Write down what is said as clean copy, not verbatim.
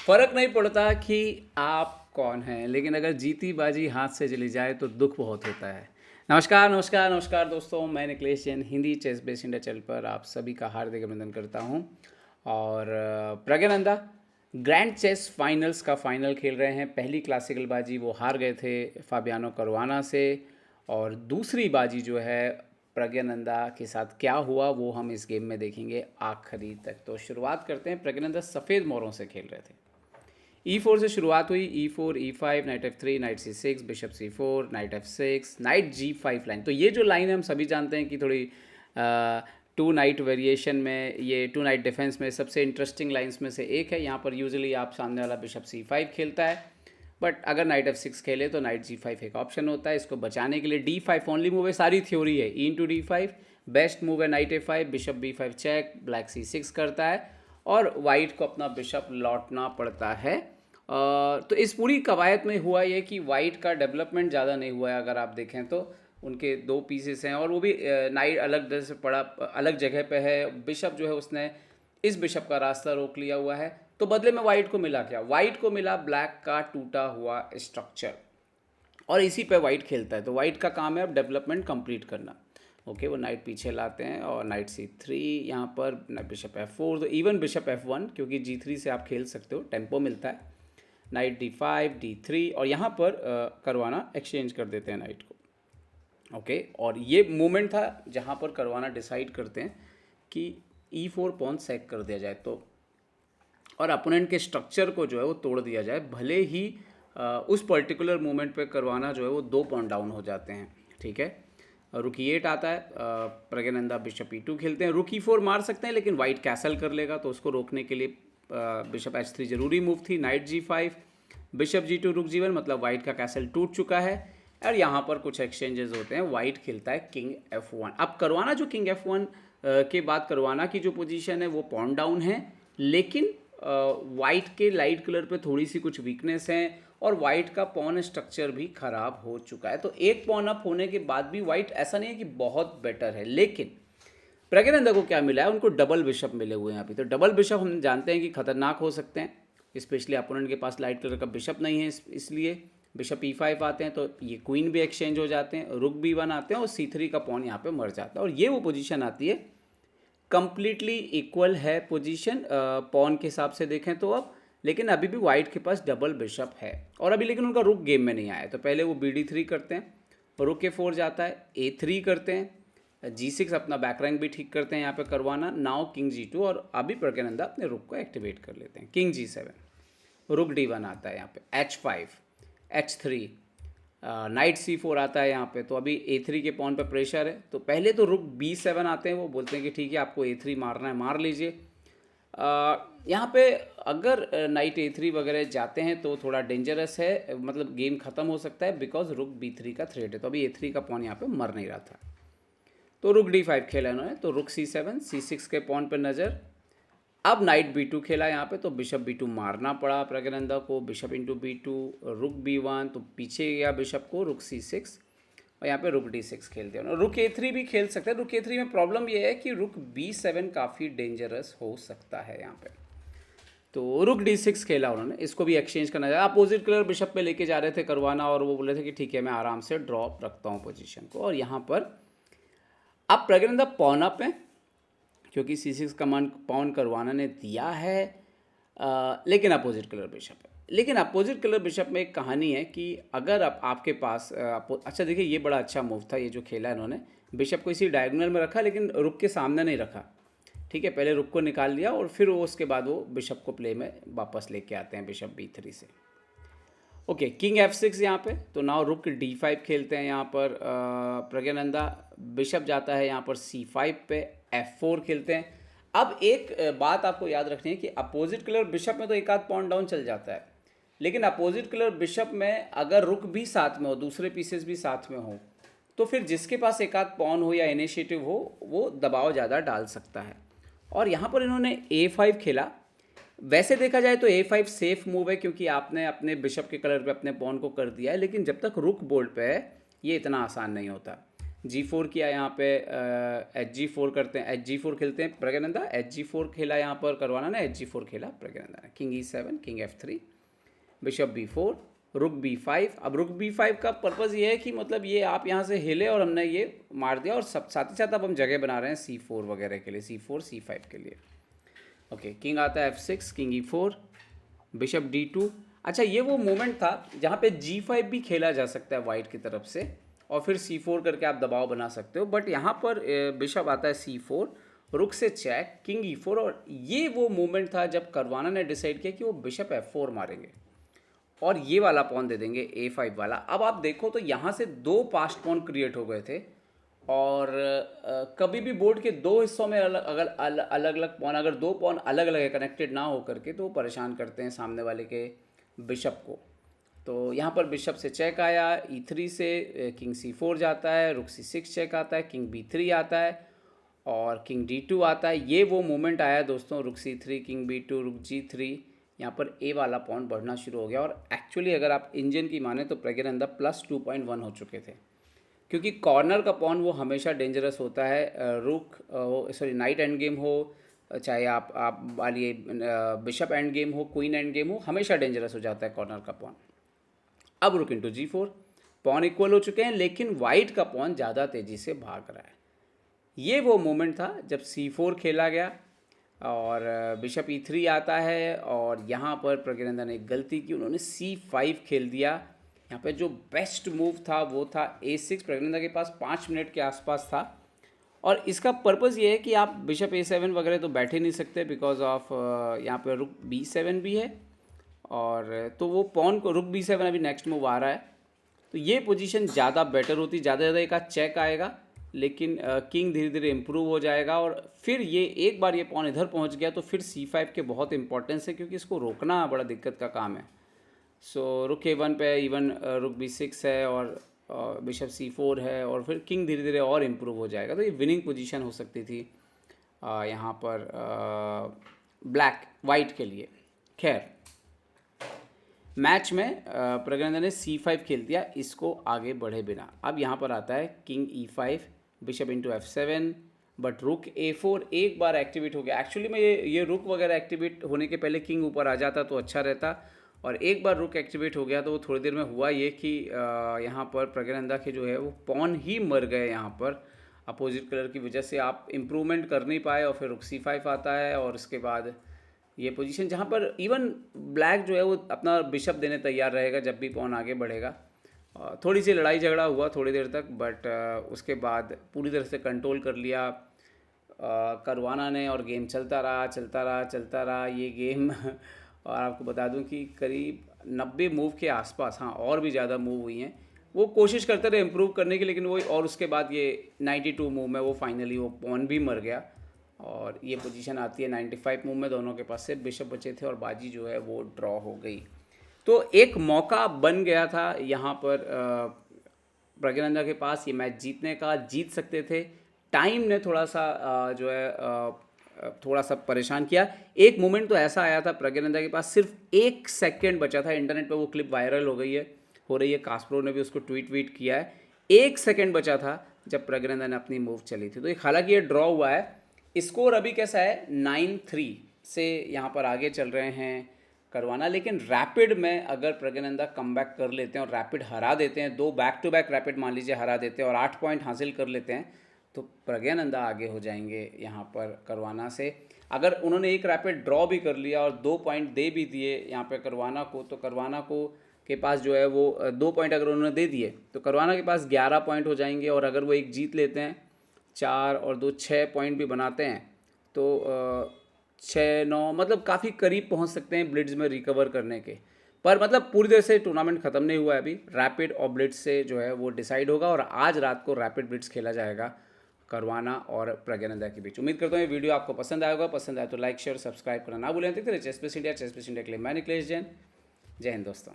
फ़र्क नहीं पड़ता कि आप कौन हैं, लेकिन अगर जीती बाजी हाथ से चली जाए तो दुख बहुत होता है। नमस्कार, नमस्कार, नमस्कार दोस्तों, मैं Nikhilesh Jain Hindi chess base India channel पर आप सभी का हार्दिक अभिनंदन करता हूं। और प्रज्ञानंदा ग्रैंड चेस फाइनल्स का फाइनल खेल रहे हैं। पहली क्लासिकल बाजी वो हार गए थे फाबियानो करुआना से, और दूसरी बाजी जो है प्रज्ञानंदा के साथ क्या हुआ वो हम इस गेम में देखेंगे आखिरी तक। तो शुरुआत करते हैं। प्रज्ञानंदा सफ़ेद मोरों से खेल रहे थे। E4 से शुरुआत हुई, E4, E5, night F3, night C6, bishop C4, night F6, night G5 line. तो ये जो लाइन है हम सभी जानते हैं कि थोड़ी टू नाइट वेरिएशन में, ये टू नाइट डिफेंस में सबसे इंटरेस्टिंग लाइंस में से एक है। यहाँ पर यूजुअली आप सामने वाला बिशप C5 खेलता है, बट अगर नाइट F6 खेले तो नाइट G5 एक ऑप्शन होता है। इसको बचाने के लिए D5 ओनली मूव है, सारी थ्योरी है। E into D5 best move है, knight A5, bishop B5 check, black C6 करता है और वाइट को अपना बिशप लौटना पड़ता है। तो इस पूरी कवायद में हुआ ये कि वाइट का डेवलपमेंट ज़्यादा नहीं हुआ है। अगर आप देखें तो उनके दो पीसेस हैं और वो भी नाइट अलग तरह से पड़ा, अलग जगह पे है। बिशप जो है उसने इस बिशप का रास्ता रोक लिया हुआ है। तो बदले में वाइट को मिला क्या? वाइट को मिला ब्लैक का टूटा हुआ स्ट्रक्चर, और इसी पे वाइट खेलता है। तो वाइट का काम है अब डेवलपमेंट कंप्लीट करना। ओके, वो नाइट पीछे लाते हैं और नाइट C3 यहाँ पर, बिशप F4, तो इवन बिशप F1, क्योंकि G3 से आप खेल सकते हो, टेम्पो मिलता है। नाइट D5, D3, और यहाँ पर करवाना एक्सचेंज कर देते हैं नाइट को। ओके, और ये मोमेंट था जहाँ पर करवाना डिसाइड करते हैं कि E4 पॉन सेक कर दिया जाए तो, और अपोनेंट के स्ट्रक्चर को जो है वो तोड़ दिया जाए। भले ही उस पर्टिकुलर मोमेंट पे करवाना जो है वो 2 पॉइंट डाउन हो जाते हैं। ठीक है, रुक E8 आता है, प्रज्ञानंदा बिशप E2 खेलते हैं। रुक E4 मार सकते हैं, लेकिन वाइट कैसल कर लेगा, तो उसको रोकने के लिए बिशप H3 जरूरी मूव थी। नाइट G5, बिशप G2, रुक G1, मतलब वाइट का कैसल टूट चुका है। और यहाँ पर कुछ एक्सचेंजेस होते हैं। वाइट खेलता है किंग F1। अब करवाना जो किंग F1 के बाद करवाना की जो पोजीशन है वो पॉन डाउन है, लेकिन वाइट के लाइट कलर पे थोड़ी सी कुछ वीकनेस है और वाइट का पॉन स्ट्रक्चर भी ख़राब हो चुका है। तो एक पॉन अप होने के बाद भी वाइट ऐसा नहीं है कि बहुत बेटर है, लेकिन प्रज्ञानंदा को क्या मिला है? उनको डबल बिशप मिले हुए हैं यहाँ पे। तो डबल बिशप हम जानते हैं कि खतरनाक हो सकते हैं, स्पेशली अपोनेंट के पास लाइट कलर का बिशप नहीं है, इसलिए बिशप E5 आते हैं तो ये क्वीन भी एक्सचेंज हो जाते हैं, रुक B1 आते हैं और C3 का पॉन यहाँ पे मर जाता है। और ये वो पोजीशन आती है, कंप्लीटली इक्वल है पोजीशन पॉन के हिसाब से देखें तो अब, लेकिन अभी भी वाइट के पास डबल बिशप है और अभी लेकिन उनका रुक गेम में नहीं आया। तो पहले वो BD3 करते हैं, रुक A4 जाता है, A3 करते हैं, G6 अपना बैक रैंक भी ठीक करते हैं यहाँ पे करवाना। नाउ किंग G2, और अभी प्रज्ञानंदा अपने रुक को एक्टिवेट कर लेते हैं। किंग G7, रुक D1 आता है यहाँ पे, H5, H3, नाइट C4 आता है यहाँ पे। तो अभी A3 के पॉन पे प्रेशर है, तो पहले तो रुक B7 आते हैं। वो बोलते हैं कि ठीक है आपको A3 मारना है, मार लीजिए। यहाँ पे अगर नाइट A3 वगैरह जाते हैं तो थोड़ा डेंजरस है, मतलब गेम ख़त्म हो सकता है, बिकॉज रुक B3 का थ्रेट है। तो अभी A3 का पॉन यहाँ पे मर नहीं रहा था, तो रुक D5 खेला इन्होंने। तो रुक C7, C6 के पॉन पर नज़र। अब नाइट B2 खेला यहाँ पे, तो बिशप B2 मारना पड़ा प्रज्ञानंदा को। बिशप इंटू B2, रुक B1, तो पीछे गया बिशप को, रुक C6, और यहाँ पे रुक D6 खेल दिया। रुक A3 भी खेल सकते हैं। रुक A3 में प्रॉब्लम ये है कि रुक B7 काफ़ी डेंजरस हो सकता है यहाँ पे। तो रुक D6 खेला उन्होंने, इसको भी एक्सचेंज करना चाहिए। अपोजिट कलर बिशप पे लेके जा रहे थे करवाना, और वो बोल रहे थे कि ठीक है मैं आराम से ड्रॉप रखता हूँ पोजीशन को। और यहाँ पर अब प्रज्ञानंदा पॉन अप है, क्योंकि C6 कमांड पॉन करवाना ने दिया है, लेकिन अपोजिट कलर बिशप है। लेकिन अपोजिट कलर बिशप में एक कहानी है कि अगर आपके पास अच्छा देखिए, ये बड़ा अच्छा मूव था ये जो खेला इन्होंने। बिशप को इसी डायगोनल में रखा, लेकिन रुक के सामने नहीं रखा। ठीक है, पहले रुक को निकाल लिया और फिर वो उसके बाद वो बिशप को प्ले में वापस लेके आते हैं बिशप B3 से। ओके, किंग F6 यहाँ पे। तो नाउ रुक D5 खेलते हैं यहाँ पर प्रज्ञानंदा। बिशप जाता है यहाँ पर C5 पे, F4 खेलते हैं। अब एक बात आपको याद रखनी है कि अपोजिट कलर बिशप में तो एक आध पॉइंट डाउन चल जाता है, लेकिन अपोजिट कलर बिशप में अगर रुक भी साथ में हो, दूसरे पीसेस भी साथ में हो, तो फिर जिसके पास एक आध पॉन हो या इनिशिएटिव हो वो दबाव ज़्यादा डाल सकता है। और यहाँ पर इन्होंने A5 खेला। वैसे देखा जाए तो A5 सेफ मूव है, क्योंकि आपने अपने बिशप के कलर पे अपने पॉन को कर दिया है, लेकिन जब तक रुक बोर्ड पे है ये इतना आसान नहीं होता। G4 किया यहाँ पे, H G4 करते हैं, H G4 खेलते हैं प्रज्ञानंदा, H G4 खेला यहाँ पर करवाना ने, H G4 खेला प्रज्ञानंदा ने, king E7, king F3, bishop B4, रुक B5। अब रुक B5 का पर्पज़ ये है कि मतलब ये आप यहाँ से हिले और हमने ये मार दिया, और सब साथ ही साथ अब हम जगह बना रहे हैं C4 वगैरह के लिए, C4 C5 के लिए। ओके, किंग आता है F6, king E4, bishop D2। अच्छा, ये वो मोमेंट था जहाँ पे G5 भी खेला जा सकता है वाइट की तरफ से, और फिर C4 करके आप दबाव बना सकते हो, बट यहाँ पर बिशप आता है C4, रुक से चेक, किंग E4, और ये वो मोमेंट था जब करवाना ने डिसाइड किया कि वो बिशप F4 मारेंगे और ये वाला पॉन दे देंगे A5 वाला। अब आप देखो तो यहाँ से दो पास्ट पॉन क्रिएट हो गए थे, और कभी भी बोर्ड के दो हिस्सों में अगर अलग अलग पॉन, अगर दो पॉन अलग अलग है कनेक्टेड ना हो करके, तो वो परेशान करते हैं सामने वाले के बिशप को। तो यहाँ पर बिशप से चेक आया, E3 से किंग C4 जाता है, रुक C6 चेक आता है, किंग B3 आता है, और किंग D2 आता है। ये वो मोमेंट आया दोस्तों, रुक C3, किंग B2, रुक G3, यहाँ पर ए वाला पॉइंट बढ़ना शुरू हो गया। और एक्चुअली अगर आप इंजन की माने तो प्रज्ञानंदा +2.1 हो चुके थे, क्योंकि कॉर्नर का पॉन वो हमेशा डेंजरस होता है। रुक सॉरी नाइट एंड गेम हो, चाहे आप वाली बिशप एंड गेम हो, क्वीन एंड गेम हो, हमेशा डेंजरस हो जाता है कॉर्नर का पॉन। अब रुक इंटू G4, पॉन इक्वल हो चुके हैं, लेकिन वाइट का पॉन ज़्यादा तेज़ी से भाग रहा है। ये वो मोमेंट था जब C4 खेला गया और बिशप E3 आता है, और यहाँ पर प्रज्ञानंदा ने एक गलती की, उन्होंने C5 खेल दिया। यहाँ पे जो बेस्ट मूव था वो था A6। प्रज्ञानंदा के पास 5 मिनट के आसपास था, और इसका पर्पज़ ये है कि आप बिशप A7 वगैरह तो बैठे नहीं सकते, बिकॉज ऑफ यहाँ पे रुक B7 भी है, और तो वो पॉन को रुक B7 अभी नेक्स्ट मूव आ रहा है, तो ये पोजीशन ज़्यादा बेटर होती, ज़्यादा एक आध चेक आएगा, लेकिन किंग धीरे धीरे इम्प्रूव हो जाएगा। और फिर ये एक बार ये पॉन इधर पहुंच गया तो फिर C5 के बहुत इंपॉर्टेंस है, क्योंकि इसको रोकना बड़ा दिक्कत का काम है। सो रुक A1 पे इवन रुक B6 है, और बिशप C4 है, और फिर किंग धीरे धीरे और इम्प्रूव हो जाएगा। तो ये विनिंग पोजीशन हो सकती थी यहाँ पर ब्लैक वाइट के लिए। खैर, मैच में प्रज्ञानंदा ने C5 खेल दिया, इसको आगे बढ़े बिना। अब यहाँ पर आता है king E5, bishop into F7, but रुक A4 एक बार एक्टिवेट हो गया। एक्चुअली में ये रुक वगैरह एक्टिवेट होने के पहले किंग ऊपर आ जाता तो अच्छा रहता, और एक बार रुक एक्टिवेट हो गया तो वो थोड़ी देर में हुआ ये कि यहाँ पर प्रज्ञानंदा के जो है वो पॉन ही मर गए यहाँ पर अपोजिट कलर की वजह से। आप इम्प्रूवमेंट कर नहीं पाए, और फिर रुक C5 आता है, और उसके बाद ये पोजीशन जहाँ पर इवन ब्लैक जो है वो अपना बिशप देने तैयार रहेगा जब भी पॉन आगे बढ़ेगा। थोड़ी सी लड़ाई झगड़ा हुआ थोड़ी देर तक, बट उसके बाद पूरी तरह से कंट्रोल कर लिया करवाना ने, और गेम चलता रहा चलता रहा चलता रहा ये गेम। और आपको बता दूं कि करीब 90 मूव के आसपास, हाँ और भी ज़्यादा मूव हुई हैं, वो कोशिश करते रहे इम्प्रूव करने की, लेकिन वो, और उसके बाद ये 92 मूव में वो फाइनली वो पॉन भी मर गया, और ये पोजीशन आती है 95 मूव में। दोनों के पास से बिशप बचे थे, और बाजी जो है वो ड्रॉ हो गई। तो एक मौका बन गया था यहाँ पर प्रज्ञानंदा के पास ये मैच जीतने का, जीत सकते थे। टाइम ने थोड़ा सा जो है थोड़ा सा परेशान किया। एक मोमेंट तो ऐसा आया था प्रज्ञानंदा के पास, सिर्फ 1 सेकेंड बचा था, इंटरनेट पे वो क्लिप वायरल हो रही है, कास्परो ने भी उसको ट्वीट किया है। 1 सेकेंड बचा था जब प्रज्ञानंदा ने अपनी मूव चली थी। तो एक हालांकि ये ड्रॉ हुआ है, स्कोर अभी कैसा है 9-3 से यहाँ पर आगे चल रहे हैं करवाना। लेकिन रैपिड में अगर प्रज्ञानंदा कमबैक कर लेते हैं और रैपिड हरा देते हैं, 2 बैक टू बैक रैपिड मान लीजिए हरा देते हैं और 8 पॉइंट हासिल कर लेते हैं, तो प्रज्ञानंदा आगे हो जाएंगे यहाँ पर करवाना से। अगर उन्होंने एक रैपिड ड्रॉ भी कर लिया और 2 पॉइंट दे भी दिए यहाँ पर करवाना को, तो करवाना को के पास जो है वो 2 पॉइंट अगर उन्होंने दे दिए तो करवाना के पास 11 पॉइंट हो जाएंगे। और अगर वो एक जीत लेते हैं, 4 और 2 6 पॉइंट भी बनाते हैं, तो 6-9 मतलब काफ़ी करीब पहुंच सकते हैं ब्लिट्ज़ में रिकवर करने के। पर मतलब पूरी तरह से टूर्नामेंट ख़त्म नहीं हुआ है अभी, रैपिड और ब्लिट्ज़ से जो है वो डिसाइड होगा। और आज रात को रैपिड ब्लिट्ज़ खेला जाएगा करवाना और प्रज्ञानंदा के बीच। उम्मीद करता हूँ ये वीडियो आपको पसंद आएगा। पसंद आए तो लाइक शेयर सब्सक्राइब करना ना भूलें। देखते रहिए चेस प्लस इंडिया के लिए मैं निखिलेश जैन। जय हिंद दोस्तों।